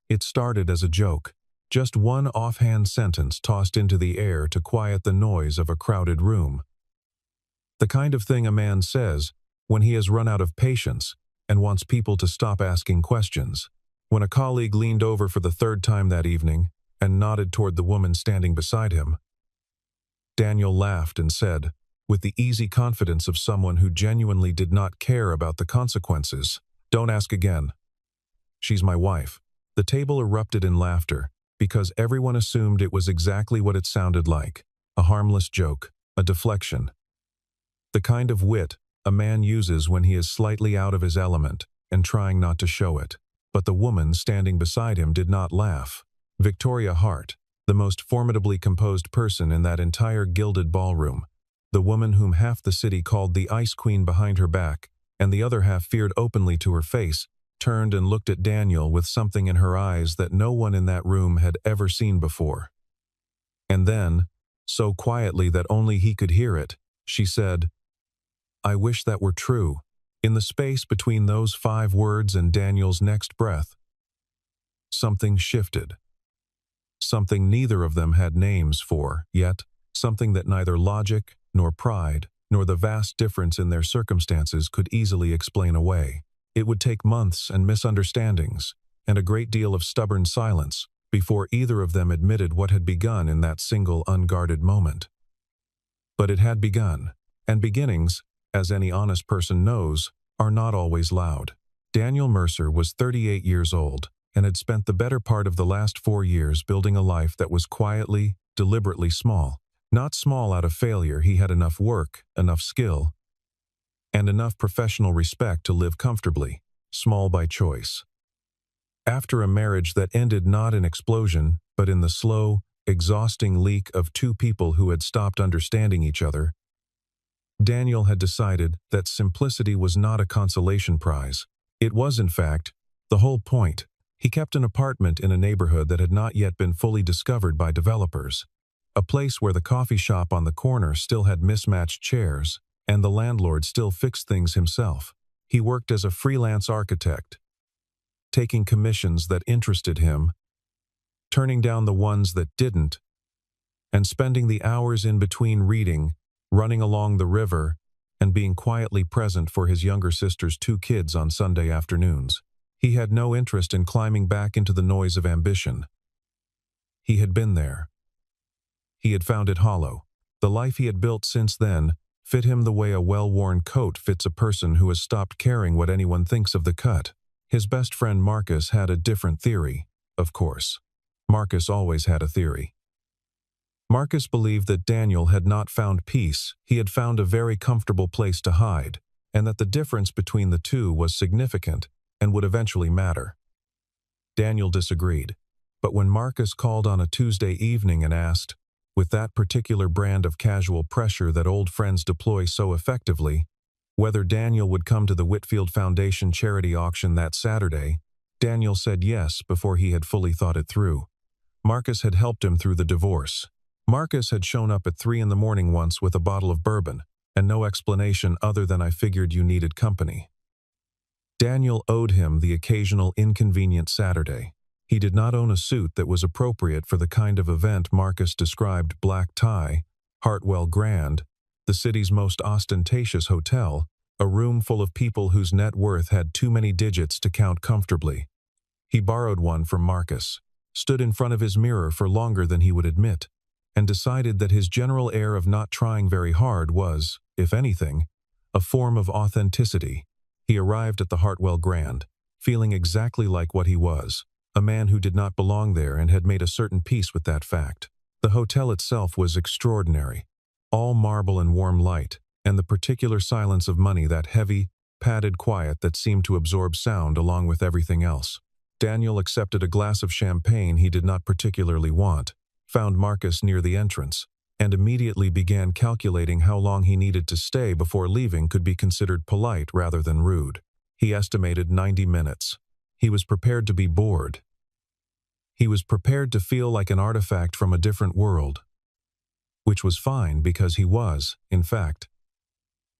It started as a joke, just one offhand sentence tossed into the air to quiet the noise of a crowded room. The kind of thing a man says when he has run out of patience and wants people to stop asking questions. When a colleague leaned over for the third time that evening and nodded toward the woman standing beside him, Daniel laughed and said, with the easy confidence of someone who genuinely did not care about the consequences, "Don't ask again. She's my wife." The table erupted in laughter, because everyone assumed it was exactly what it sounded like, a harmless joke, a deflection. The kind of wit a man uses when he is slightly out of his element and trying not to show it. But the woman standing beside him did not laugh. Victoria Hart, the most formidably composed person in that entire gilded ballroom, the woman whom half the city called the Ice Queen behind her back, and the other half feared openly to her face, turned and looked at Daniel with something in her eyes that no one in that room had ever seen before. And then, so quietly that only he could hear it, she said, "I wish that were true." In the space between those 5 words and Daniel's next breath, something shifted. Something neither of them had names for, yet something that neither logic, nor pride, nor the vast difference in their circumstances could easily explain away. It would take months and misunderstandings, and a great deal of stubborn silence, before either of them admitted what had begun in that single unguarded moment. But it had begun, and beginnings, as any honest person knows, are not always loud. Daniel Mercer was 38 years old and had spent the better part of the last 4 years building a life that was quietly, deliberately small. Not small out of failure. He had enough work, enough skill, and enough professional respect to live comfortably, small by choice. After a marriage that ended not in explosion, but in the slow, exhausting leak of 2 people who had stopped understanding each other, Daniel had decided that simplicity was not a consolation prize. It was, in fact, the whole point. He kept an apartment in a neighborhood that had not yet been fully discovered by developers, a place where the coffee shop on the corner still had mismatched chairs, and the landlord still fixed things himself. He worked as a freelance architect, taking commissions that interested him, turning down the ones that didn't, and spending the hours in between reading, running along the river, and being quietly present for his younger sister's 2 kids on Sunday afternoons. He had no interest in climbing back into the noise of ambition. He had been there. He had found it hollow. The life he had built since then fit him the way a well-worn coat fits a person who has stopped caring what anyone thinks of the cut. His best friend Marcus had a different theory, of course. Marcus always had a theory. Marcus believed that Daniel had not found peace. He had found a very comfortable place to hide, and that the difference between the two was significant and would eventually matter. Daniel disagreed, but when Marcus called on a Tuesday evening and asked, with that particular brand of casual pressure that old friends deploy so effectively, whether Daniel would come to the Whitfield Foundation charity auction that Saturday, Daniel said yes before he had fully thought it through. Marcus had helped him through the divorce. Marcus had shown up at 3 in the morning once with a bottle of bourbon, and no explanation other than "I figured you needed company." Daniel owed him the occasional inconvenient Saturday. He did not own a suit that was appropriate for the kind of event Marcus described: black tie, Hartwell Grand, the city's most ostentatious hotel, a room full of people whose net worth had too many digits to count comfortably. He borrowed one from Marcus, stood in front of his mirror for longer than he would admit, and decided that his general air of not trying very hard was, if anything, a form of authenticity. He arrived at the Hartwell Grand, feeling exactly like what he was, a man who did not belong there, and had made a certain peace with that fact. The hotel itself was extraordinary, all marble and warm light, and the particular silence of money, that heavy, padded quiet that seemed to absorb sound along with everything else. Daniel accepted a glass of champagne he did not particularly want, found Marcus near the entrance, and immediately began calculating how long he needed to stay before leaving could be considered polite rather than rude. He estimated 90 minutes. He was prepared to be bored. He was prepared to feel like an artifact from a different world, which was fine because he was, in fact,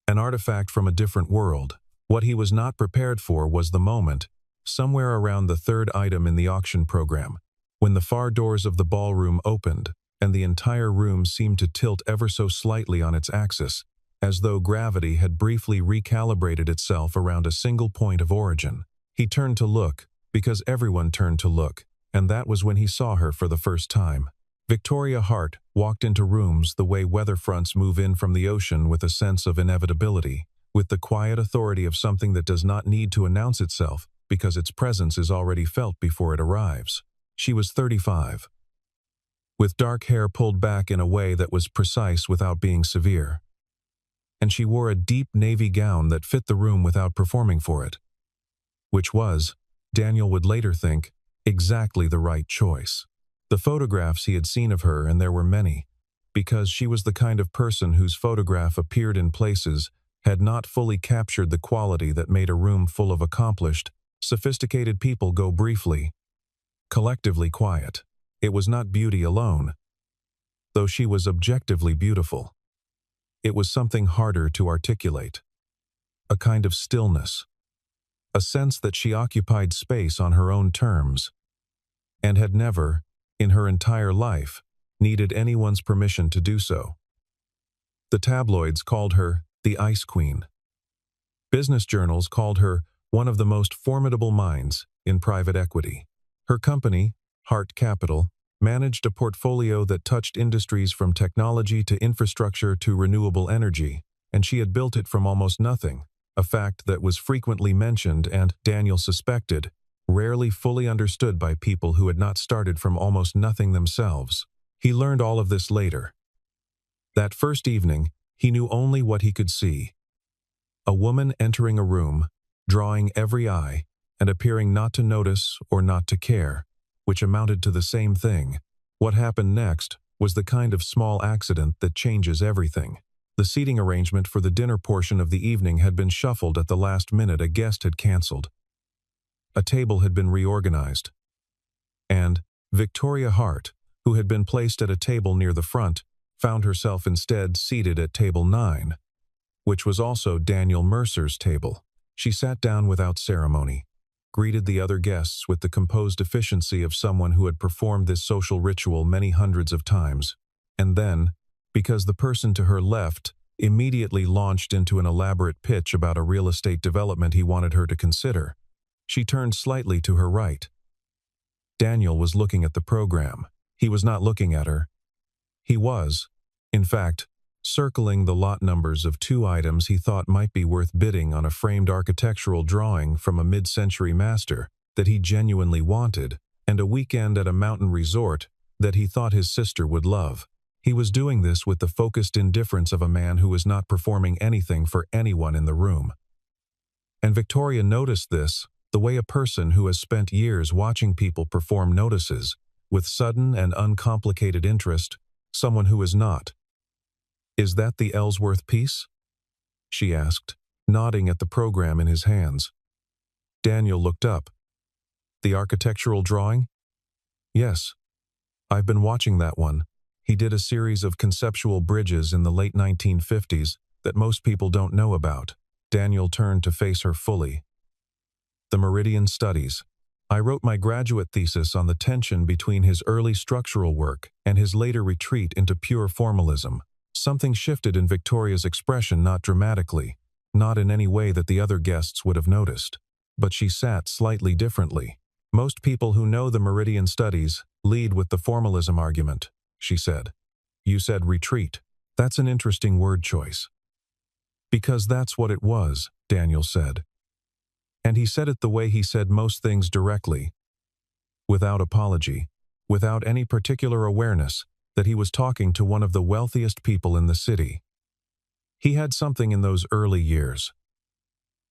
an artifact from a different world. What he was not prepared for was the moment somewhere around the third item in the auction program, when the far doors of the ballroom opened, and the entire room seemed to tilt ever so slightly on its axis, as though gravity had briefly recalibrated itself around a single point of origin. He turned to look, because everyone turned to look, and that was when he saw her for the first time. Victoria Hart walked into rooms the way weather fronts move in from the ocean, with a sense of inevitability, with the quiet authority of something that does not need to announce itself because its presence is already felt before it arrives. She was 35, with dark hair pulled back in a way that was precise without being severe. And she wore a deep navy gown that fit the room without performing for it. Which was, Daniel would later think, exactly the right choice. The photographs he had seen of her, and there were many, because she was the kind of person whose photograph appeared in places, had not fully captured the quality that made a room full of accomplished, sophisticated people go briefly, collectively quiet. It was not beauty alone, though she was objectively beautiful. It was something harder to articulate. A kind of stillness. A sense that she occupied space on her own terms, and had never, in her entire life, needed anyone's permission to do so. The tabloids called her the Ice Queen. Business journals called her one of the most formidable minds in private equity. Her company, Hart Capital, managed a portfolio that touched industries from technology to infrastructure to renewable energy, and she had built it from almost nothing, a fact that was frequently mentioned and, Daniel suspected, rarely fully understood by people who had not started from almost nothing themselves. He learned all of this later. That first evening, he knew only what he could see. A woman entering a room, drawing every eye, and appearing not to notice or not to care, which amounted to the same thing. What happened next was the kind of small accident that changes everything. The seating arrangement for the dinner portion of the evening had been shuffled at the last minute. A guest had canceled. A table had been reorganized. And Victoria Hart, who had been placed at a table near the front, found herself instead seated at table 9, which was also Daniel Mercer's table. She sat down without ceremony, greeted the other guests with the composed efficiency of someone who had performed this social ritual many hundreds of times, and then, because the person to her left immediately launched into an elaborate pitch about a real estate development he wanted her to consider, she turned slightly to her right. Daniel was looking at the program. He was not looking at her. He was, in fact, circling the lot numbers of 2 items he thought might be worth bidding on a framed architectural drawing from a mid-century master that he genuinely wanted, and a weekend at a mountain resort that he thought his sister would love. He was doing this with the focused indifference of a man who was not performing anything for anyone in the room. And Victoria noticed this, the way a person who has spent years watching people perform notices, with sudden and uncomplicated interest, someone who is not. "Is that the Ellsworth piece?" she asked, nodding at the program in his hands. Daniel looked up. "The architectural drawing?" "Yes. I've been watching that one." He did a series of conceptual bridges in the late 1950s that most people don't know about. Daniel turned to face her fully. "The Meridian Studies. I wrote my graduate thesis on the tension between his early structural work and his later retreat into pure formalism." Something shifted in Victoria's expression, not dramatically, not in any way that the other guests would have noticed. But she sat slightly differently. "Most people who know the Meridian Studies lead with the formalism argument," she said. "You said retreat. That's an interesting word choice." "Because that's what it was," Daniel said. And he said it the way he said most things, directly, without apology, without any particular awareness that he was talking to one of the wealthiest people in the city. He had something in those early years.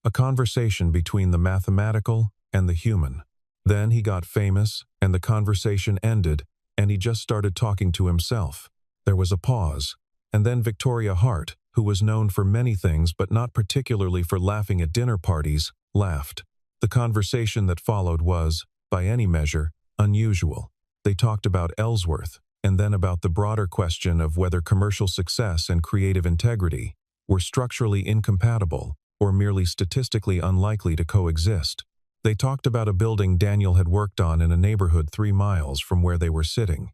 A conversation between the mathematical and the human. Then he got famous, and the conversation ended, and he just started talking to himself. There was a pause, and then Victoria Hart, who was known for many things but not particularly for laughing at dinner parties, laughed. The conversation that followed was, by any measure, unusual. They talked about Ellsworth, and then about the broader question of whether commercial success and creative integrity were structurally incompatible or merely statistically unlikely to coexist. They talked about a building Daniel had worked on in a neighborhood 3 miles from where they were sitting.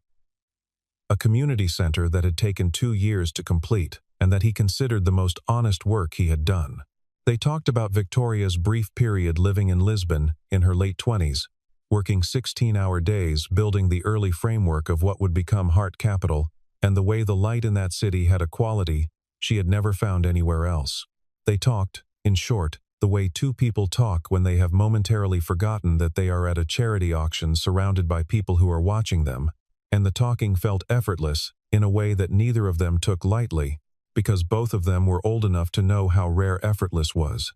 A community center that had taken 2 years to complete, and that he considered the most honest work he had done. They talked about Victoria's brief period living in Lisbon in her late 20s, working 16-hour days building the early framework of what would become Heart Capital, and the way the light in that city had a quality she had never found anywhere else. They talked, in short, the way two people talk when they have momentarily forgotten that they are at a charity auction surrounded by people who are watching them, and the talking felt effortless in a way that neither of them took lightly, because both of them were old enough to know how rare effortless was.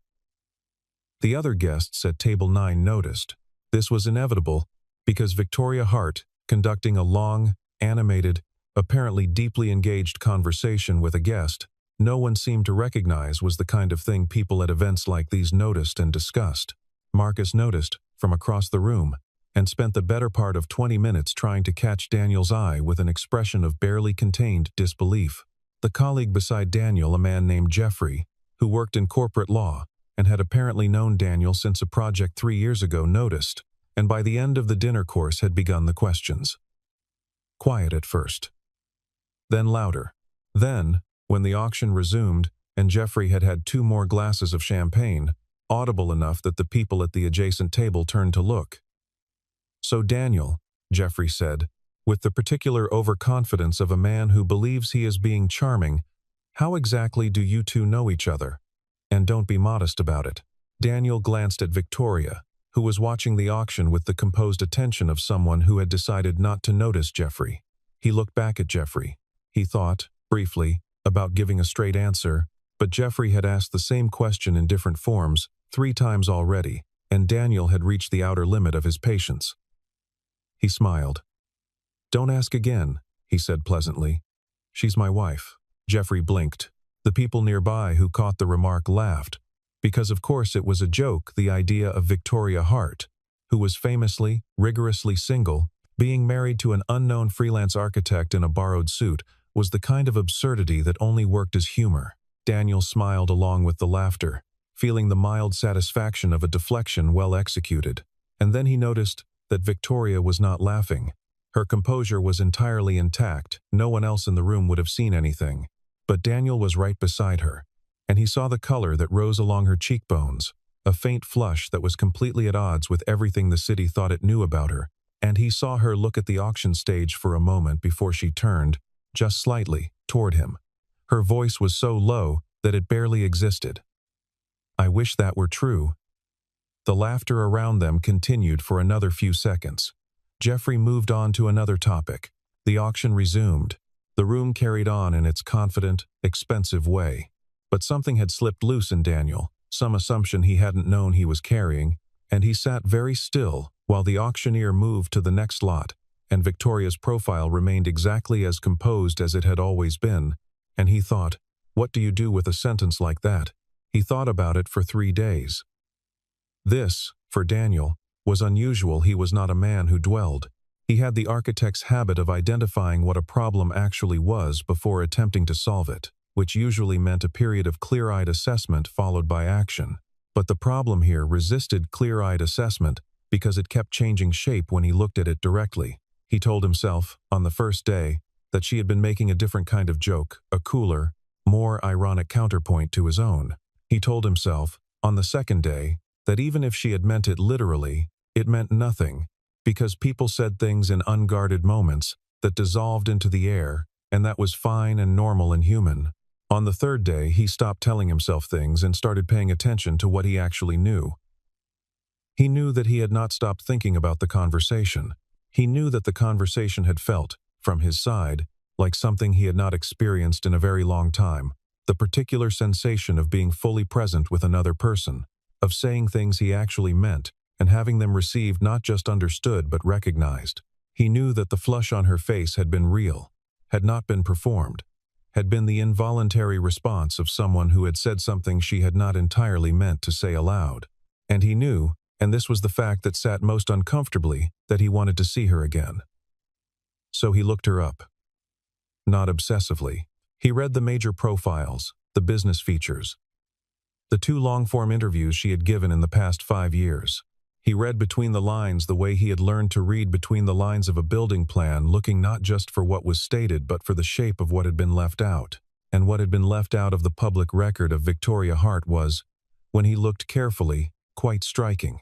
The other guests at Table 9 noticed. This was inevitable, because Victoria Hart, conducting a long, animated, apparently deeply engaged conversation with a guest, no one seemed to recognize was the kind of thing people at events like these noticed and discussed. Marcus noticed, from across the room, and spent the better part of 20 minutes trying to catch Daniel's eye with an expression of barely contained disbelief. The colleague beside Daniel, a man named Jeffrey, who worked in corporate law and had apparently known Daniel since a project 3 years ago, noticed, and by the end of the dinner course had begun the questions. Quiet at first. Then louder. Then, when the auction resumed and Jeffrey had had 2 more glasses of champagne, audible enough that the people at the adjacent table turned to look. "So Daniel," Jeffrey said, with the particular overconfidence of a man who believes he is being charming, "how exactly do you two know each other? And don't be modest about it." Daniel glanced at Victoria, who was watching the auction with the composed attention of someone who had decided not to notice Jeffrey. He looked back at Jeffrey. He thought, briefly, about giving a straight answer, but Jeffrey had asked the same question in different forms 3 times already, and Daniel had reached the outer limit of his patience. He smiled. "Don't ask again," he said pleasantly. "She's my wife." Jeffrey blinked. The people nearby who caught the remark laughed, because of course it was a joke, the idea of Victoria Hart, who was famously, rigorously single, being married to an unknown freelance architect in a borrowed suit, was the kind of absurdity that only worked as humor. Daniel smiled along with the laughter, feeling the mild satisfaction of a deflection well executed. And then he noticed that Victoria was not laughing. Her composure was entirely intact. No one else in the room would have seen anything. But Daniel was right beside her, and he saw the color that rose along her cheekbones, a faint flush that was completely at odds with everything the city thought it knew about her, and he saw her look at the auction stage for a moment before she turned, just slightly, toward him. Her voice was so low that it barely existed. "I wish that were true." The laughter around them continued for another few seconds. Jeffrey moved on to another topic. The auction resumed. The room carried on in its confident, expensive way. But something had slipped loose in Daniel, some assumption he hadn't known he was carrying, and he sat very still while the auctioneer moved to the next lot, and Victoria's profile remained exactly as composed as it had always been, and he thought, what do you do with a sentence like that? He thought about it for 3 days. This, for Daniel, was unusual. He was not a man who dwelled. He had the architect's habit of identifying what a problem actually was before attempting to solve it, which usually meant a period of clear-eyed assessment followed by action. But the problem here resisted clear-eyed assessment because it kept changing shape when he looked at it directly. He told himself, on the first day, that she had been making a different kind of joke, a cooler, more ironic counterpoint to his own. He told himself, on the second day, that even if she had meant it literally, it meant nothing, because people said things in unguarded moments that dissolved into the air, and that was fine and normal and human. On the third day, he stopped telling himself things and started paying attention to what he actually knew. He knew that he had not stopped thinking about the conversation. He knew that the conversation had felt, from his side, like something he had not experienced in a very long time, the particular sensation of being fully present with another person, of saying things he actually meant, and having them received not just understood but recognized. He knew that the flush on her face had been real, had not been performed, had been the involuntary response of someone who had said something she had not entirely meant to say aloud. And he knew, and this was the fact that sat most uncomfortably, that he wanted to see her again. So he looked her up. Not obsessively. He read the major profiles, the business features, the 2 long-form interviews she had given in the past 5 years. He read between the lines the way he had learned to read between the lines of a building plan, looking not just for what was stated but for the shape of what had been left out. And what had been left out of the public record of Victoria Hart was, when he looked carefully, quite striking.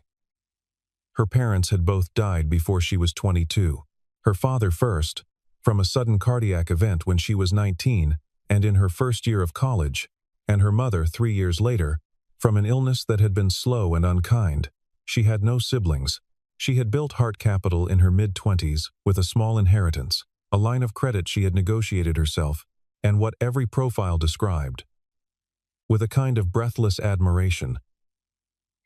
Her parents had both died before she was 22. Her father first, from a sudden cardiac event when she was 19 and in her first year of college, and her mother 3 years later, from an illness that had been slow and unkind. She had no siblings. She had built Hart Capital in her mid-20s with a small inheritance, a line of credit she had negotiated herself, and what every profile described, with a kind of breathless admiration,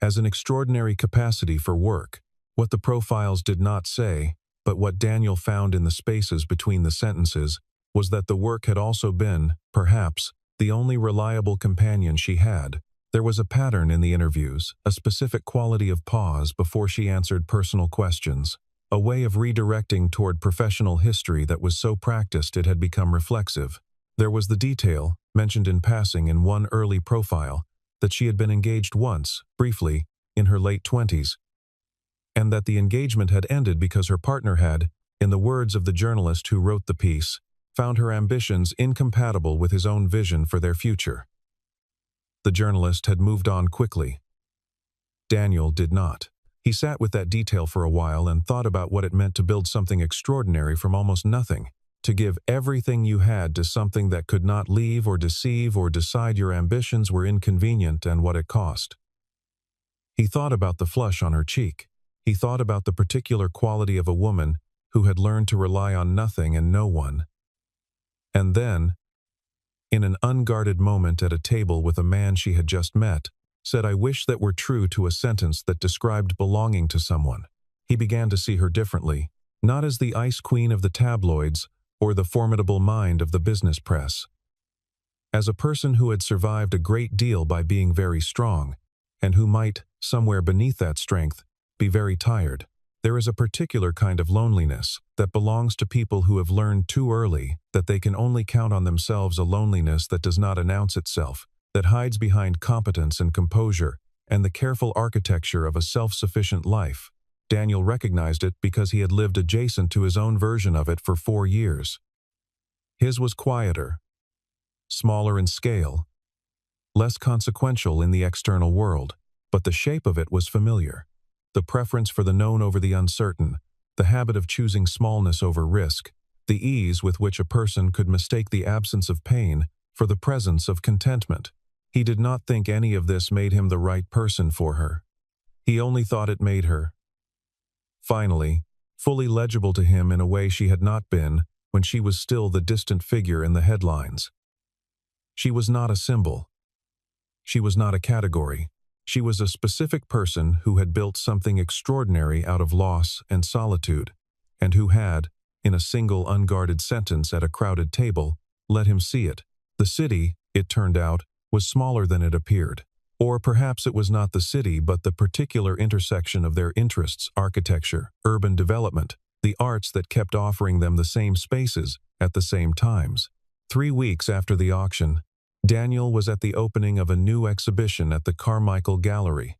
as an extraordinary capacity for work. What the profiles did not say, but what Daniel found in the spaces between the sentences, was that the work had also been, perhaps, the only reliable companion she had. There was a pattern in the interviews, a specific quality of pause before she answered personal questions, a way of redirecting toward professional history that was so practiced it had become reflexive. There was the detail, mentioned in passing in one early profile, that she had been engaged once, briefly, in her late 20s, and that the engagement had ended because her partner had, in the words of the journalist who wrote the piece, found her ambitions incompatible with his own vision for their future. The journalist had moved on quickly. Daniel did not. He sat with that detail for a while and thought about what it meant to build something extraordinary from almost nothing, to give everything you had to something that could not leave or deceive or decide your ambitions were inconvenient, and what it cost. He thought about the flush on her cheek. He thought about the particular quality of a woman who had learned to rely on nothing and no one. And then, in an unguarded moment at a table with a man she had just met, said, "I wish that were true," to a sentence that described belonging to someone. He began to see her differently, not as the ice queen of the tabloids or the formidable mind of the business press. As a person who had survived a great deal by being very strong, and who might, somewhere beneath that strength, be very tired. There is a particular kind of loneliness that belongs to people who have learned too early that they can only count on themselves, a loneliness that does not announce itself, that hides behind competence and composure and the careful architecture of a self-sufficient life. Daniel recognized it because he had lived adjacent to his own version of it for 4 years. His was quieter, smaller in scale, less consequential in the external world, but the shape of it was familiar. The preference for the known over the uncertain, the habit of choosing smallness over risk, the ease with which a person could mistake the absence of pain for the presence of contentment. He did not think any of this made him the right person for her. He only thought it made her, finally, fully legible to him in a way she had not been when she was still the distant figure in the headlines. She was not a symbol. She was not a category. She was a specific person who had built something extraordinary out of loss and solitude, and who had, in a single unguarded sentence at a crowded table, let him see it. The city, it turned out, was smaller than it appeared. Or perhaps it was not the city but the particular intersection of their interests, architecture, urban development, the arts that kept offering them the same spaces at the same times. 3 weeks after the auction, Daniel was at the opening of a new exhibition at the Carmichael Gallery,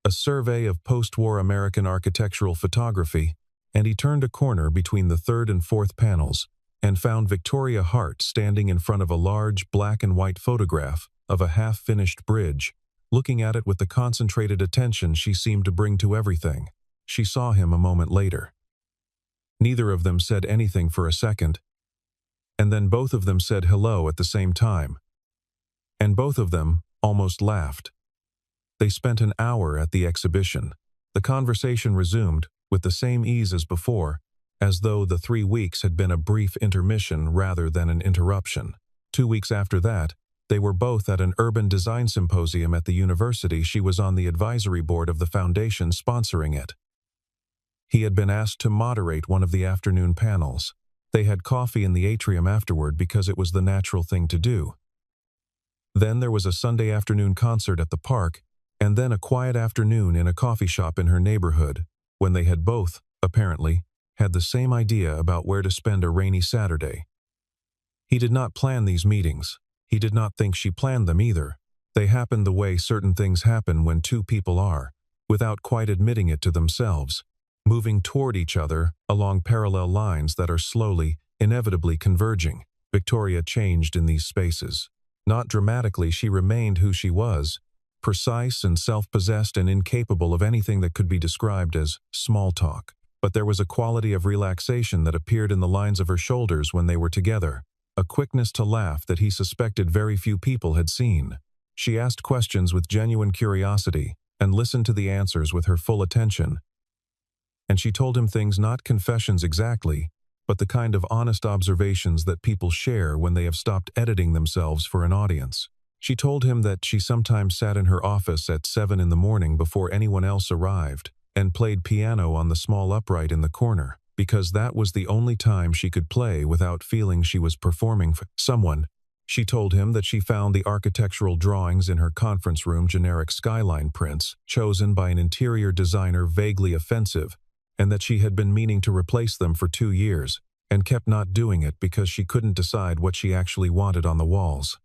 a survey of post-war American architectural photography, and he turned a corner between the third and fourth panels and found Victoria Hart standing in front of a large black and white photograph of a half-finished bridge, looking at it with the concentrated attention she seemed to bring to everything. She saw him a moment later. Neither of them said anything for a second, and then both of them said hello at the same time. And both of them almost laughed. They spent an hour at the exhibition. The conversation resumed with the same ease as before, as though the 3 weeks had been a brief intermission rather than an interruption. 2 weeks after that, they were both at an urban design symposium at the university. She was on the advisory board of the foundation sponsoring it. He had been asked to moderate one of the afternoon panels. They had coffee in the atrium afterward because it was the natural thing to do. Then there was a Sunday afternoon concert at the park, and then a quiet afternoon in a coffee shop in her neighborhood, when they had both, apparently, had the same idea about where to spend a rainy Saturday. He did not plan these meetings. He did not think she planned them either. They happened the way certain things happen when two people are, without quite admitting it to themselves, moving toward each other along parallel lines that are slowly, inevitably converging. Victoria changed in these spaces. Not dramatically, she remained who she was, precise and self-possessed and incapable of anything that could be described as small talk. But there was a quality of relaxation that appeared in the lines of her shoulders when they were together, a quickness to laugh that he suspected very few people had seen. She asked questions with genuine curiosity and listened to the answers with her full attention. And she told him things, not confessions exactly, but the kind of honest observations that people share when they have stopped editing themselves for an audience. She told him that she sometimes sat in her office at 7 in the morning before anyone else arrived and played piano on the small upright in the corner, because that was the only time she could play without feeling she was performing for someone. She told him that she found the architectural drawings in her conference room generic skyline prints chosen by an interior designer vaguely offensive, and that she had been meaning to replace them for 2 years and kept not doing it because she couldn't decide what she actually wanted on the walls.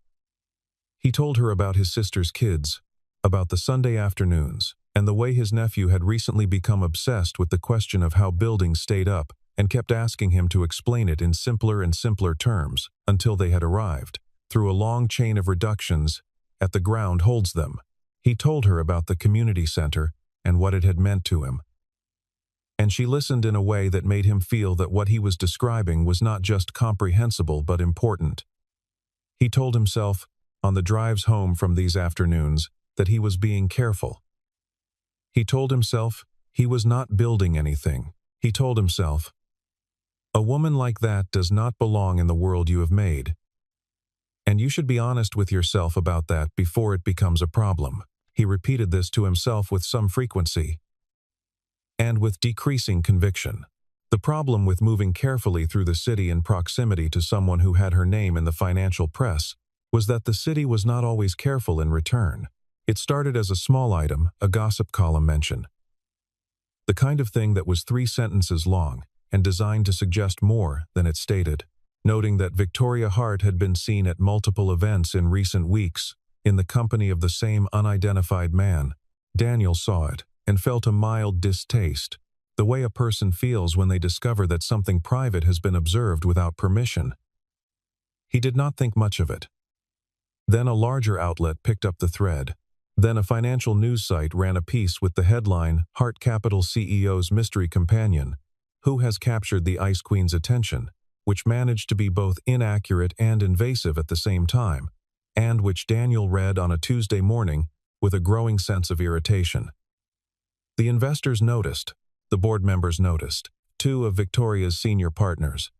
He told her about his sister's kids, about the Sunday afternoons, and the way his nephew had recently become obsessed with the question of how buildings stayed up and kept asking him to explain it in simpler and simpler terms until they had arrived, through a long chain of reductions, at the ground holds them. He told her about the community center and what it had meant to him. And she listened in a way that made him feel that what he was describing was not just comprehensible but important. He told himself, on the drives home from these afternoons, that he was being careful. He told himself he was not building anything. He told himself, a woman like that does not belong in the world you have made. And you should be honest with yourself about that before it becomes a problem. He repeated this to himself with some frequency, and with decreasing conviction. The problem with moving carefully through the city in proximity to someone who had her name in the financial press was that the city was not always careful in return. It started as a small item, a gossip column mention. The kind of thing that was 3 sentences long and designed to suggest more than it stated. Noting that Victoria Hart had been seen at multiple events in recent weeks in the company of the same unidentified man, Daniel saw it and felt a mild distaste, the way a person feels when they discover that something private has been observed without permission. He did not think much of it. Then a larger outlet picked up the thread. Then a financial news site ran a piece with the headline, Hart Capital CEO's Mystery Companion, who has captured the Ice Queen's attention, which managed to be both inaccurate and invasive at the same time, and which Daniel read on a Tuesday morning with a growing sense of irritation. The investors noticed, the board members noticed, 2 of Victoria's senior partners.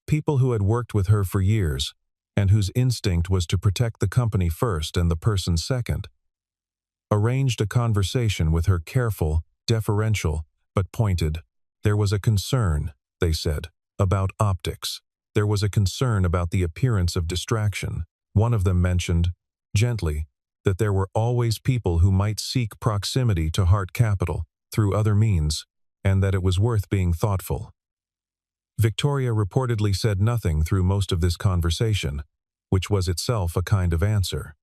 People who had worked with her for years, and whose instinct was to protect the company first and the person second, arranged a conversation with her, careful, deferential, but pointed. There was a concern, they said, about optics. There was a concern about the appearance of distraction. One of them mentioned, gently, that there were always people who might seek proximity to Hart Capital through other means, and that it was worth being thoughtful. Victoria reportedly said nothing through most of this conversation, which was itself a kind of answer.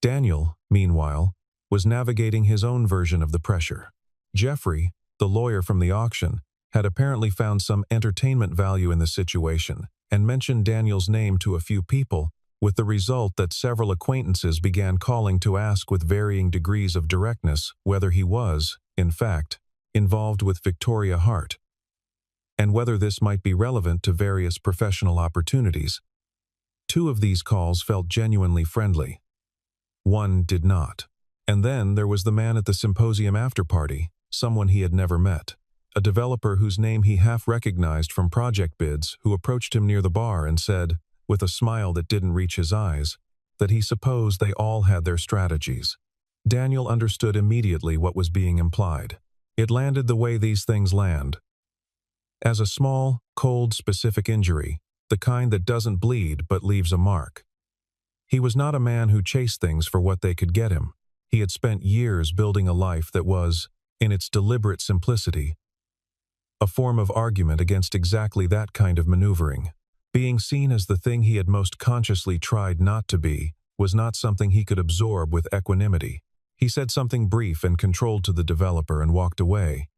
Daniel, meanwhile, was navigating his own version of the pressure. Jeffrey, the lawyer from the auction, had apparently found some entertainment value in the situation and mentioned Daniel's name to a few people, with the result that several acquaintances began calling to ask with varying degrees of directness whether he was, in fact, involved with Victoria Hart, and whether this might be relevant to various professional opportunities. 2 of these calls felt genuinely friendly. 1 did not. And then there was the man at the symposium after-party, someone he had never met. A developer whose name he half recognized from project bids, who approached him near the bar and said, with a smile that didn't reach his eyes, that he supposed they all had their strategies. Daniel understood immediately what was being implied. It landed the way these things land. As a small, cold, specific injury, the kind that doesn't bleed but leaves a mark. He was not a man who chased things for what they could get him. He had spent years building a life that was, in its deliberate simplicity, a form of argument against exactly that kind of maneuvering. Being seen as the thing he had most consciously tried not to be was not something he could absorb with equanimity. He said something brief and controlled to the developer and walked away.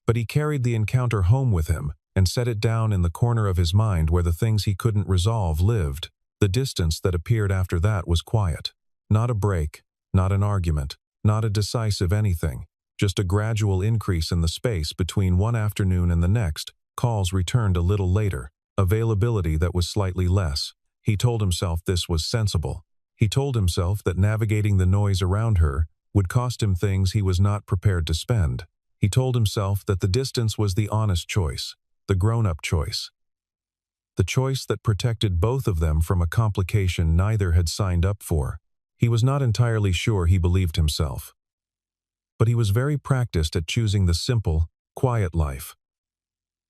But he carried the encounter home with him and set it down in the corner of his mind where the things he couldn't resolve lived. The distance that appeared after that was quiet. Not a break, not an argument, not a decisive anything, just a gradual increase in the space between one afternoon and the next. Calls returned a little later, availability that was slightly less. He told himself this was sensible. He told himself that navigating the noise around her would cost him things he was not prepared to spend. He told himself that the distance was the honest choice, the grown-up choice. The choice that protected both of them from a complication neither had signed up for. He was not entirely sure he believed himself. But he was very practiced at choosing the simple, quiet life.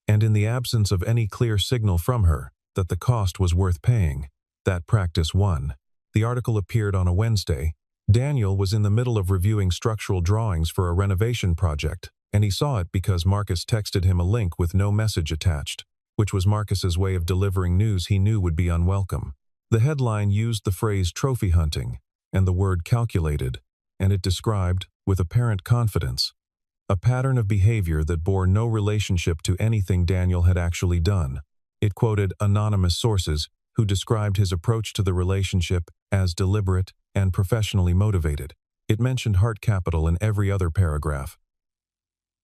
And in the absence of any clear signal from her that the cost was worth paying, that practice won. The article appeared on a Wednesday. Daniel was in the middle of reviewing structural drawings for a renovation project, and he saw it because Marcus texted him a link with no message attached, which was Marcus's way of delivering news he knew would be unwelcome. The headline used the phrase trophy hunting and the word calculated, and it described, with apparent confidence, a pattern of behavior that bore no relationship to anything Daniel had actually done. It quoted anonymous sources who described his approach to the relationship as deliberate and professionally motivated. It mentioned heart capital in every other paragraph,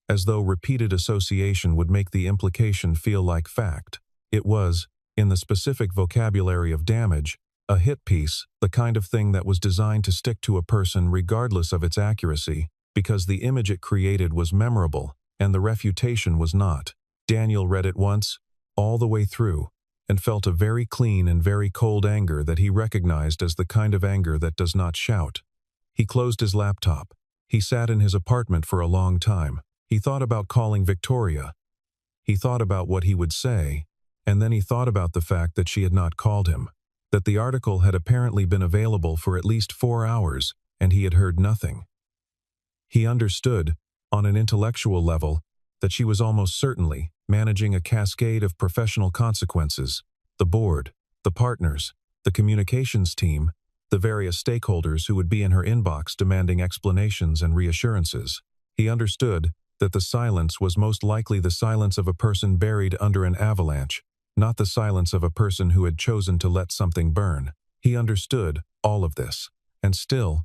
as though repeated association would make the implication feel like fact. It was, in the specific vocabulary of damage, a hit piece, the kind of thing that was designed to stick to a person regardless of its accuracy, because the image it created was memorable, and the refutation was not. Daniel read it once, all the way through, and felt a very clean and very cold anger that he recognized as the kind of anger that does not shout. He closed his laptop. He sat in his apartment for a long time. He thought about calling Victoria. He thought about what he would say, and then he thought about the fact that she had not called him, that the article had apparently been available for at least 4 hours, and he had heard nothing. He understood, on an intellectual level, that she was almost certainly managing a cascade of professional consequences: the board, the partners, the communications team, the various stakeholders who would be in her inbox demanding explanations and reassurances. He understood that the silence was most likely the silence of a person buried under an avalanche, not the silence of a person who had chosen to let something burn. He understood all of this, and still,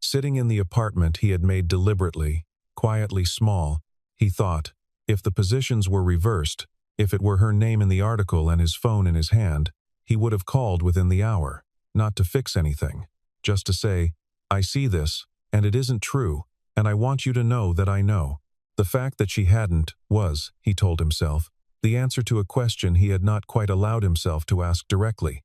sitting in the apartment he had made deliberately, quietly small, he thought, if the positions were reversed, if it were her name in the article and his phone in his hand, he would have called within the hour, not to fix anything, just to say, I see this, and it isn't true, and I want you to know that I know. The fact that she hadn't was, he told himself, the answer to a question he had not quite allowed himself to ask directly.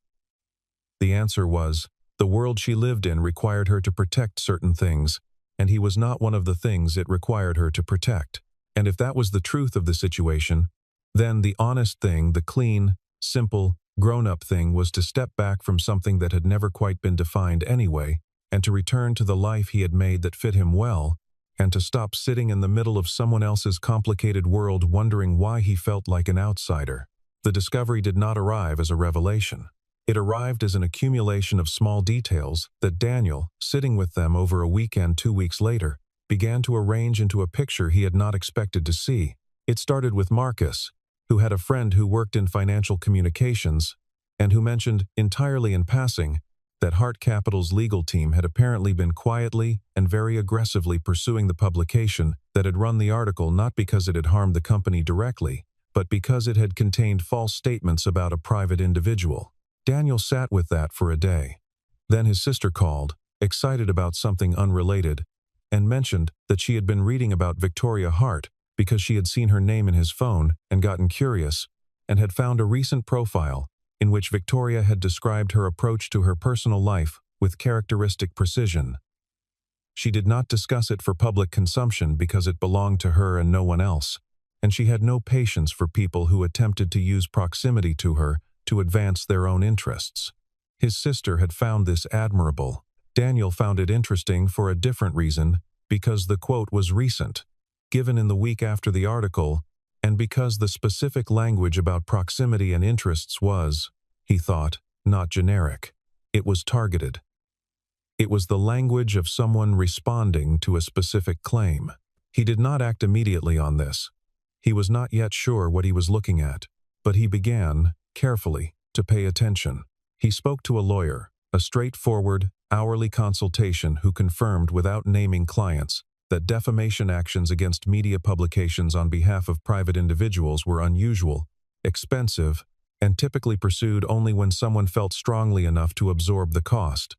The answer was, the world she lived in required her to protect certain things, and he was not one of the things it required her to protect. And if that was the truth of the situation, then the honest thing, the clean, simple, grown-up thing was to step back from something that had never quite been defined anyway, and to return to the life he had made that fit him well, and to stop sitting in the middle of someone else's complicated world wondering why he felt like an outsider. The discovery did not arrive as a revelation. It arrived as an accumulation of small details that Daniel, sitting with them over a weekend 2 weeks later, began to arrange into a picture he had not expected to see. It started with Marcus, who had a friend who worked in financial communications, and who mentioned, entirely in passing, that Heart Capital's legal team had apparently been quietly and very aggressively pursuing the publication that had run the article not because it had harmed the company directly, but because it had contained false statements about a private individual. Daniel sat with that for a day. Then his sister called, excited about something unrelated, and mentioned that she had been reading about Victoria Hart because she had seen her name in his phone and gotten curious, and had found a recent profile in which Victoria had described her approach to her personal life with characteristic precision. She did not discuss it for public consumption because it belonged to her and no one else, and she had no patience for people who attempted to use proximity to her to advance their own interests. His sister had found this admirable. Daniel found it interesting for a different reason, because the quote was recent, given in the week after the article, and because the specific language about proximity and interests was, he thought, not generic. It was targeted. It was the language of someone responding to a specific claim. He did not act immediately on this. He was not yet sure what he was looking at, but he began, carefully, to pay attention. He spoke to a lawyer, a straightforward, hourly consultation who confirmed without naming clients that defamation actions against media publications on behalf of private individuals were unusual, expensive, and typically pursued only when someone felt strongly enough to absorb the cost.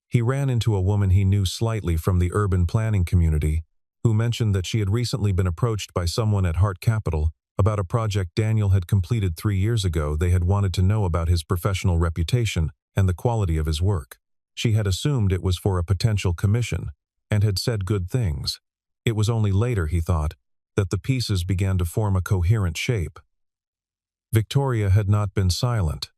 He ran into a woman he knew slightly from the urban planning community, who mentioned that she had recently been approached by someone at Hart Capital about a project Daniel had completed 3 years ago. They had wanted to know about his professional reputation and the quality of his work. She had assumed it was for a potential commission, and had said good things. It was only later, he thought, that the pieces began to form a coherent shape. Victoria had not been silent.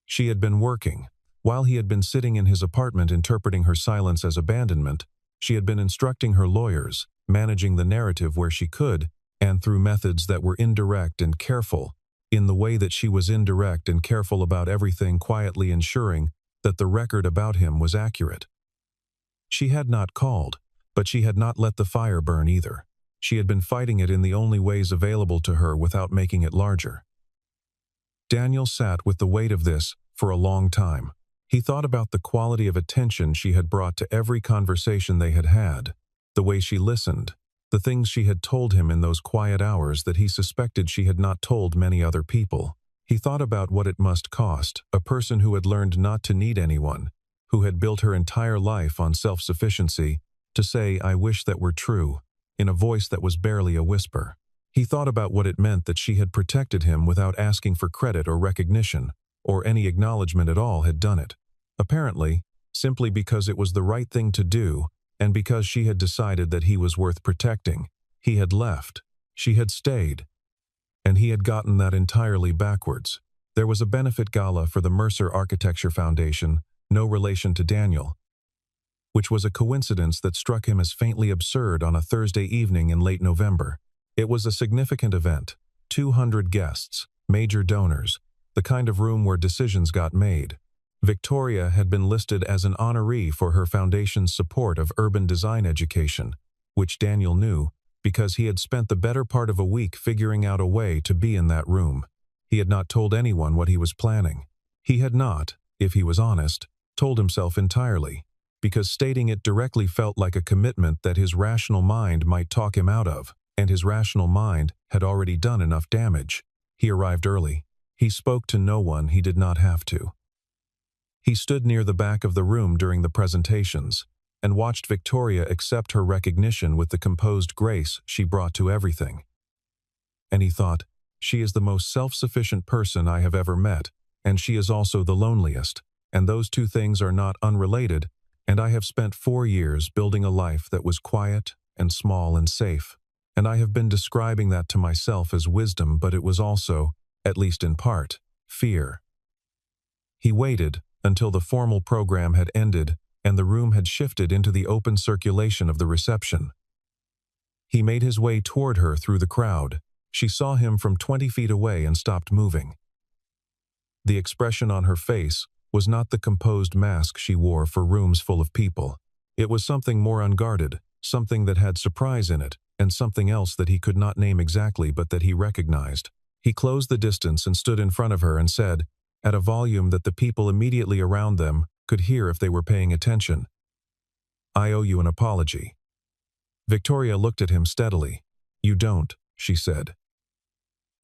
She had been working. While he had been sitting in his apartment interpreting her silence as abandonment, she had been instructing her lawyers, managing the narrative where she could, and through methods that were indirect and careful, in the way that she was indirect and careful about everything, quietly ensuring that the record about him was accurate. She had not called, but she had not let the fire burn either. She had been fighting it in the only ways available to her without making it larger. Daniel sat with the weight of this for a long time. He thought about the quality of attention she had brought to every conversation they had had, the way she listened, the things she had told him in those quiet hours that he suspected she had not told many other people. He thought about what it must cost, a person who had learned not to need anyone, who had built her entire life on self-sufficiency, to say, "I wish that were true," in a voice that was barely a whisper. He thought about what it meant that she had protected him without asking for credit or recognition, or any acknowledgement at all, had done it. Apparently, simply because it was the right thing to do, and because she had decided that he was worth protecting. He had left. She had stayed. And he had gotten that entirely backwards. There was a benefit gala for the Mercer Architecture Foundation, no relation to Daniel, which was a coincidence that struck him as faintly absurd on a Thursday evening in late November. It was a significant event, 200 guests, major donors, the kind of room where decisions got made. Victoria had been listed as an honoree for her foundation's support of urban design education, which Daniel knew because he had spent the better part of a week figuring out a way to be in that room. He had not told anyone what he was planning. He had not, if he was honest, told himself entirely, because stating it directly felt like a commitment that his rational mind might talk him out of, and his rational mind had already done enough damage. He arrived early. He spoke to no one he did not have to. He stood near the back of the room during the presentations, and watched Victoria accept her recognition with the composed grace she brought to everything. And he thought, she is the most self-sufficient person I have ever met, and she is also the loneliest, and those two things are not unrelated, and I have spent 4 years building a life that was quiet and small and safe, and I have been describing that to myself as wisdom, but it was also, at least in part, fear. He waited until the formal program had ended and the room had shifted into the open circulation of the reception. He made his way toward her through the crowd. She saw him from 20 feet away and stopped moving. The expression on her face was not the composed mask she wore for rooms full of people. It was something more unguarded, something that had surprise in it, and something else that he could not name exactly but that he recognized. He closed the distance and stood in front of her and said, at a volume that the people immediately around them could hear if they were paying attention, "I owe you an apology." Victoria looked at him steadily. "You don't," she said.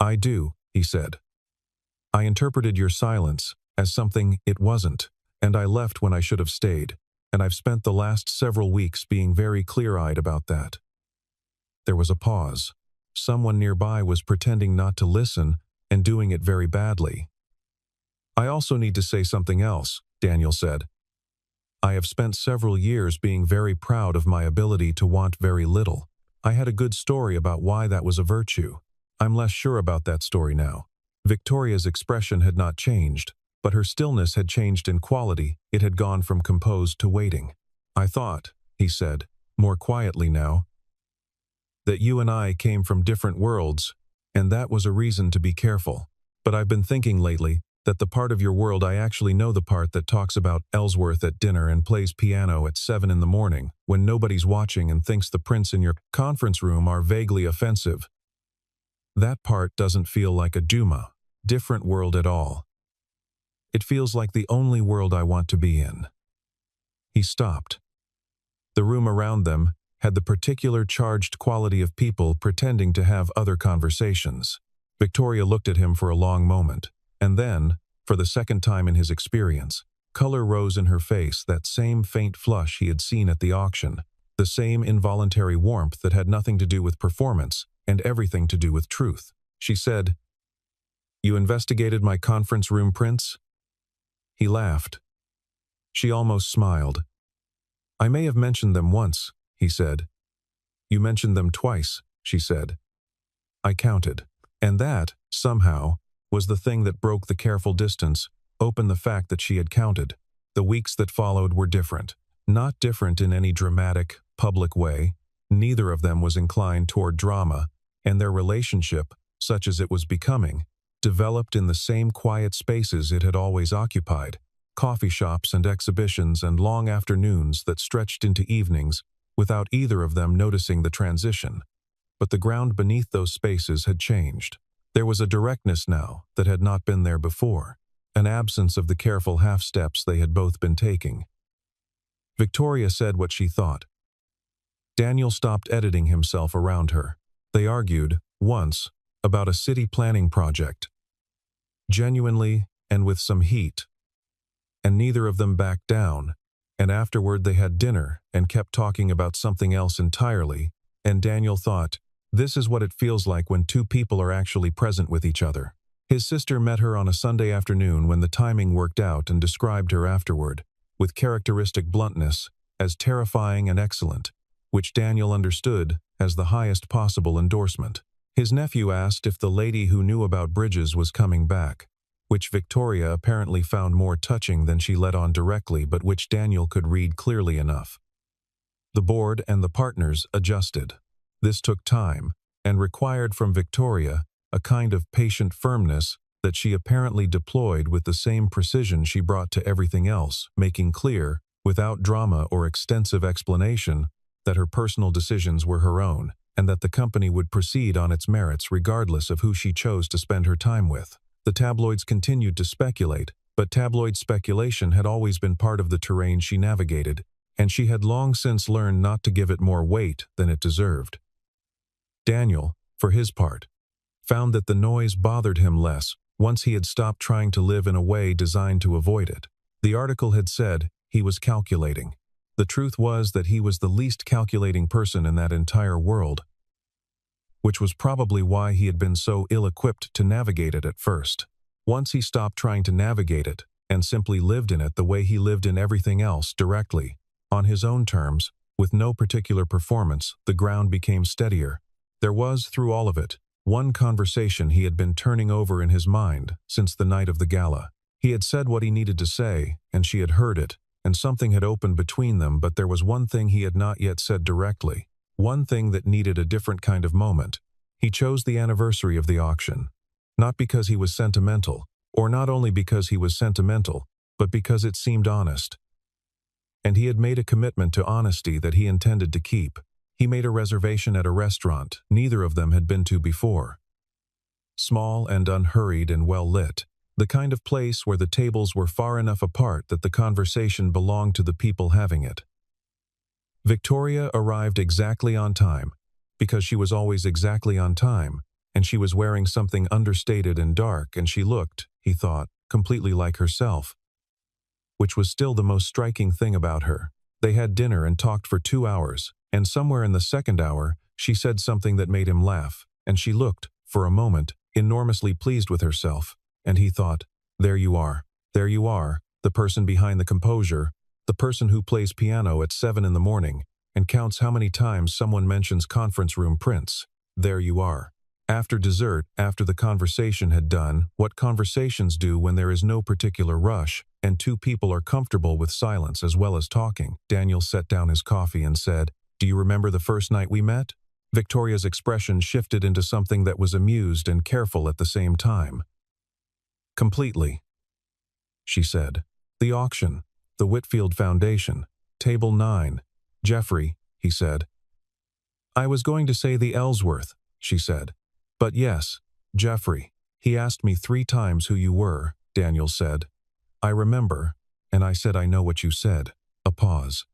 "I do," he said. "I interpreted your silence as something it wasn't, and I left when I should have stayed, and I've spent the last several weeks being very clear-eyed about that." There was a pause. Someone nearby was pretending not to listen and doing it very badly. "I also need to say something else," Daniel said. "I have spent several years being very proud of my ability to want very little. I had a good story about why that was a virtue. I'm less sure about that story now." Victoria's expression had not changed, but her stillness had changed in quality. It had gone from composed to waiting. "I thought," he said, more quietly now, "that you and I came from different worlds, and that was a reason to be careful. But I've been thinking lately That the part of your world I actually know, the part that talks about Ellsworth at dinner and plays piano at 7 in the morning when nobody's watching and thinks the prints in your conference room are vaguely offensive. That part doesn't feel like a Duma, different world at all. It feels like the only world I want to be in." He stopped. The room around them had the particular charged quality of people pretending to have other conversations. Victoria looked at him for a long moment, and then, for the second time in his experience, color rose in her face, that same faint flush he had seen at the auction, the same involuntary warmth that had nothing to do with performance and everything to do with truth. She said, "You investigated my conference room prints?" He laughed. She almost smiled. "I may have mentioned them once," he said. "You mentioned them twice," she said. "I counted." And that, somehow, was the thing that broke the careful distance, open the fact that she had counted. The weeks that followed were different. Not different in any dramatic, public way. Neither of them was inclined toward drama, and their relationship, such as it was becoming, developed in the same quiet spaces it had always occupied, coffee shops and exhibitions and long afternoons that stretched into evenings, without either of them noticing the transition. But the ground beneath those spaces had changed. There was a directness now that had not been there before, an absence of the careful half-steps they had both been taking. Victoria said what she thought. Daniel stopped editing himself around her. They argued, once, about a city planning project. Genuinely and with some heat. And neither of them backed down, and afterward they had dinner and kept talking about something else entirely, and Daniel thought, this is what it feels like when two people are actually present with each other. His sister met her on a Sunday afternoon when the timing worked out and described her afterward, with characteristic bluntness, as terrifying and excellent, which Daniel understood as the highest possible endorsement. His nephew asked if the lady who knew about bridges was coming back, which Victoria apparently found more touching than she let on directly, but which Daniel could read clearly enough. The board and the partners adjusted. This took time, and required from Victoria a kind of patient firmness that she apparently deployed with the same precision she brought to everything else, making clear, without drama or extensive explanation, that her personal decisions were her own, and that the company would proceed on its merits regardless of who she chose to spend her time with. The tabloids continued to speculate, but tabloid speculation had always been part of the terrain she navigated, and she had long since learned not to give it more weight than it deserved. Daniel, for his part, found that the noise bothered him less once he had stopped trying to live in a way designed to avoid it. The article had said he was calculating. The truth was that he was the least calculating person in that entire world, which was probably why he had been so ill-equipped to navigate it at first. Once he stopped trying to navigate it and simply lived in it the way he lived in everything else, directly, on his own terms, with no particular performance, the ground became steadier. There was, through all of it, one conversation he had been turning over in his mind since the night of the gala. He had said what he needed to say, and she had heard it, and something had opened between them, but there was one thing he had not yet said directly, one thing that needed a different kind of moment. He chose the anniversary of the auction, not because he was sentimental, or not only because he was sentimental, but because it seemed honest. And he had made a commitment to honesty that he intended to keep. He made a reservation at a restaurant neither of them had been to before. Small and unhurried and well-lit, the kind of place where the tables were far enough apart that the conversation belonged to the people having it. Victoria arrived exactly on time, because she was always exactly on time, and she was wearing something understated and dark, and she looked, he thought, completely like herself, which was still the most striking thing about her. They had dinner and talked for 2 hours, and somewhere in the second hour, she said something that made him laugh, and she looked, for a moment, enormously pleased with herself, and he thought, there you are, the person behind the composure, the person who plays piano at 7 in the morning, and counts how many times someone mentions conference room prints. There you are. After dessert, after the conversation had done, what conversations do when there is no particular rush, and two people are comfortable with silence as well as talking, Daniel set down his coffee and said, do you remember the first night we met? Victoria's expression shifted into something that was amused and careful at the same time. Completely. she said. The auction. The Whitfield Foundation. Table 9. Jeffrey, he said. I was going to say the Ellsworth, she said. But yes, Jeffrey. He asked me 3 times who you were, Daniel said. I remember, and I said I know what you said. A pause.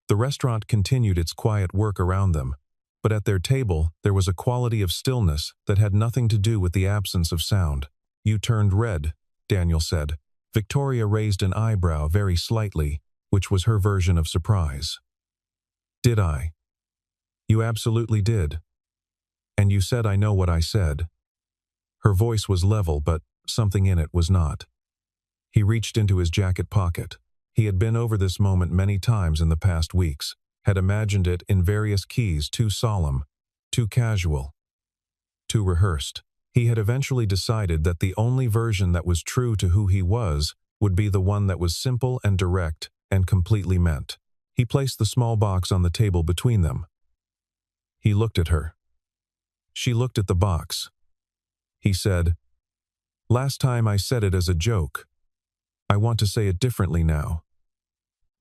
The restaurant continued its quiet work around them, but at their table there was a quality of stillness that had nothing to do with the absence of sound. You turned red, Daniel said. Victoria raised an eyebrow very slightly, which was her version of surprise. Did I? You absolutely did. And you said I know what I said. Her voice was level, but something in it was not. He reached into his jacket pocket. He had been over this moment many times in the past weeks, had imagined it in various keys too solemn, too casual, too rehearsed. He had eventually decided that the only version that was true to who he was would be the one that was simple and direct and completely meant. He placed the small box on the table between them. He looked at her. She looked at the box. He said, Last time I said it as a joke. I want to say it differently now.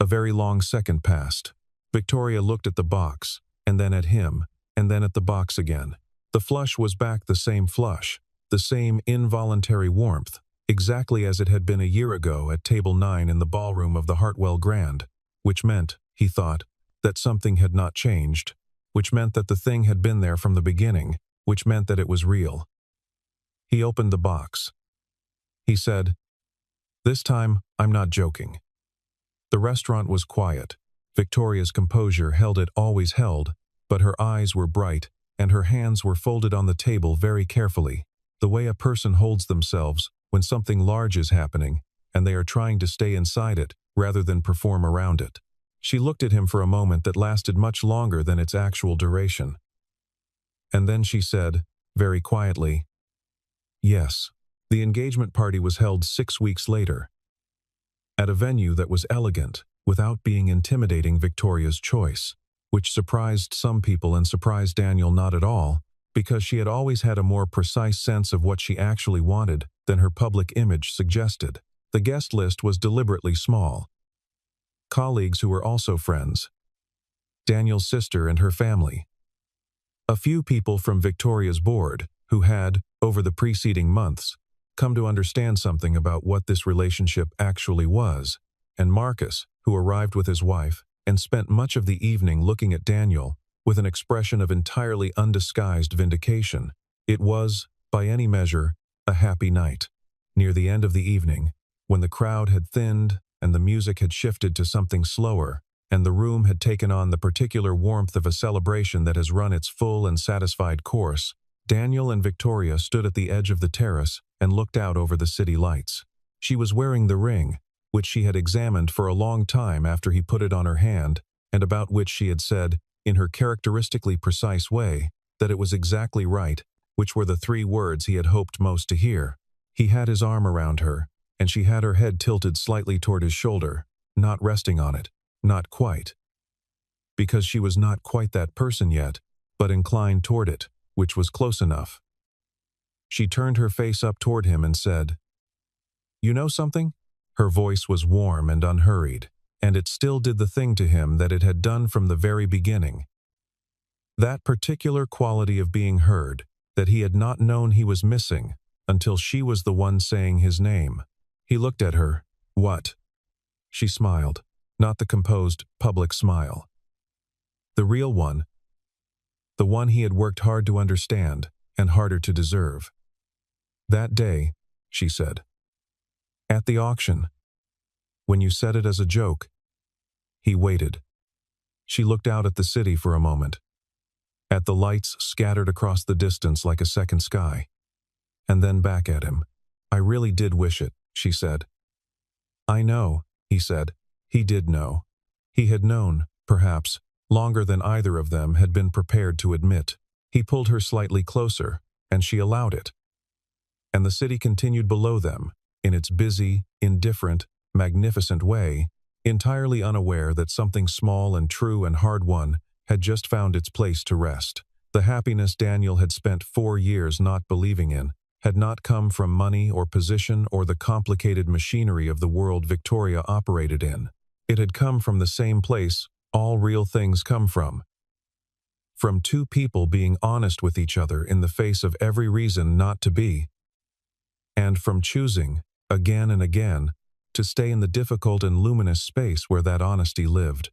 A very long second passed. Victoria looked at the box, and then at him, and then at the box again. The flush was back, the same flush, the same involuntary warmth, exactly as it had been a year ago at table 9 in the ballroom of the Hartwell Grand, which meant, he thought, that something had not changed, which meant that the thing had been there from the beginning, which meant that it was real. He opened the box. He said, This time, I'm not joking. The restaurant was quiet. Victoria's composure held it always held, but her eyes were bright, and her hands were folded on the table very carefully, the way a person holds themselves when something large is happening, and they are trying to stay inside it rather than perform around it. She looked at him for a moment that lasted much longer than its actual duration. And then she said, very quietly, Yes. The engagement party was held 6 weeks later, at a venue that was elegant, without being intimidating, Victoria's choice, which surprised some people and surprised Daniel not at all, because she had always had a more precise sense of what she actually wanted than her public image suggested. The guest list was deliberately small. Colleagues who were also friends. Daniel's sister and her family. A few people from Victoria's board, who had, over the preceding months, come to understand something about what this relationship actually was, and Marcus, who arrived with his wife and spent much of the evening looking at Daniel with an expression of entirely undisguised vindication. It was, by any measure, a happy night. Near the end of the evening, when the crowd had thinned and the music had shifted to something slower, and the room had taken on the particular warmth of a celebration that has run its full and satisfied course, Daniel and Victoria stood at the edge of the terrace and looked out over the city lights. She was wearing the ring, which she had examined for a long time after he put it on her hand, and about which she had said, in her characteristically precise way, that it was exactly right, which were the 3 words he had hoped most to hear. He had his arm around her, and she had her head tilted slightly toward his shoulder, not resting on it, not quite. Because she was not quite that person yet, but inclined toward it, which was close enough. She turned her face up toward him and said, You know something? Her voice was warm and unhurried, and it still did the thing to him that it had done from the very beginning. That particular quality of being heard that he had not known he was missing until she was the one saying his name. He looked at her. What? She smiled, not the composed, public smile. The real one. The one he had worked hard to understand and harder to deserve. That day, she said. At the auction. When you said it as a joke. He waited. She looked out at the city for a moment. At the lights scattered across the distance like a second sky. And then back at him. I really did wish it, she said. I know, he said. He did know. He had known, perhaps, longer than either of them had been prepared to admit. He pulled her slightly closer, and she allowed it. And the city continued below them, in its busy, indifferent, magnificent way, entirely unaware that something small and true and hard-won had just found its place to rest. The happiness Daniel had spent 4 years not believing in, had not come from money or position or the complicated machinery of the world Victoria operated in. It had come from the same place all real things come from two people being honest with each other in the face of every reason not to be, and from choosing, again and again, to stay in the difficult and luminous space where that honesty lived.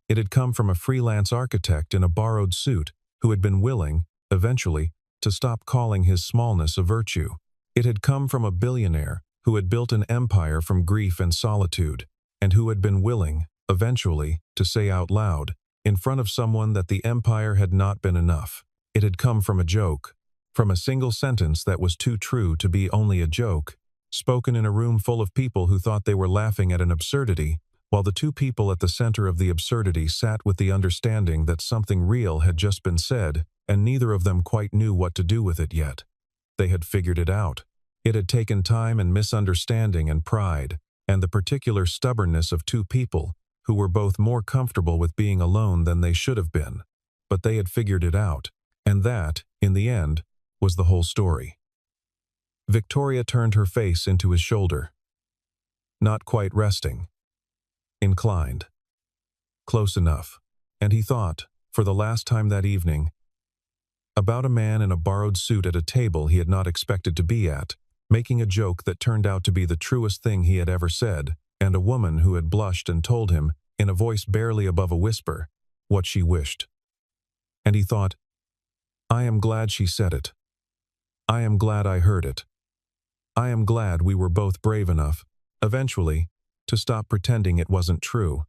It had come from a freelance architect in a borrowed suit who had been willing, eventually, to stop calling his smallness a virtue. It had come from a billionaire who had built an empire from grief and solitude, and who had been willing, eventually, to say out loud, in front of someone that the empire had not been enough. It had come from a joke, from a single sentence that was too true to be only a joke, spoken in a room full of people who thought they were laughing at an absurdity, while the two people at the center of the absurdity sat with the understanding that something real had just been said, and neither of them quite knew what to do with it yet. They had figured it out. It had taken time and misunderstanding and pride, and the particular stubbornness of two people who were both more comfortable with being alone than they should have been. But they had figured it out, and that, in the end, was the whole story. Victoria turned her face into his shoulder. Not quite resting. Inclined. Close enough. And he thought, for the last time that evening, about a man in a borrowed suit at a table he had not expected to be at, making a joke that turned out to be the truest thing he had ever said, and a woman who had blushed and told him, in a voice barely above a whisper, what she wished. And he thought, I am glad she said it. I am glad I heard it. I am glad we were both brave enough, eventually, to stop pretending it wasn't true.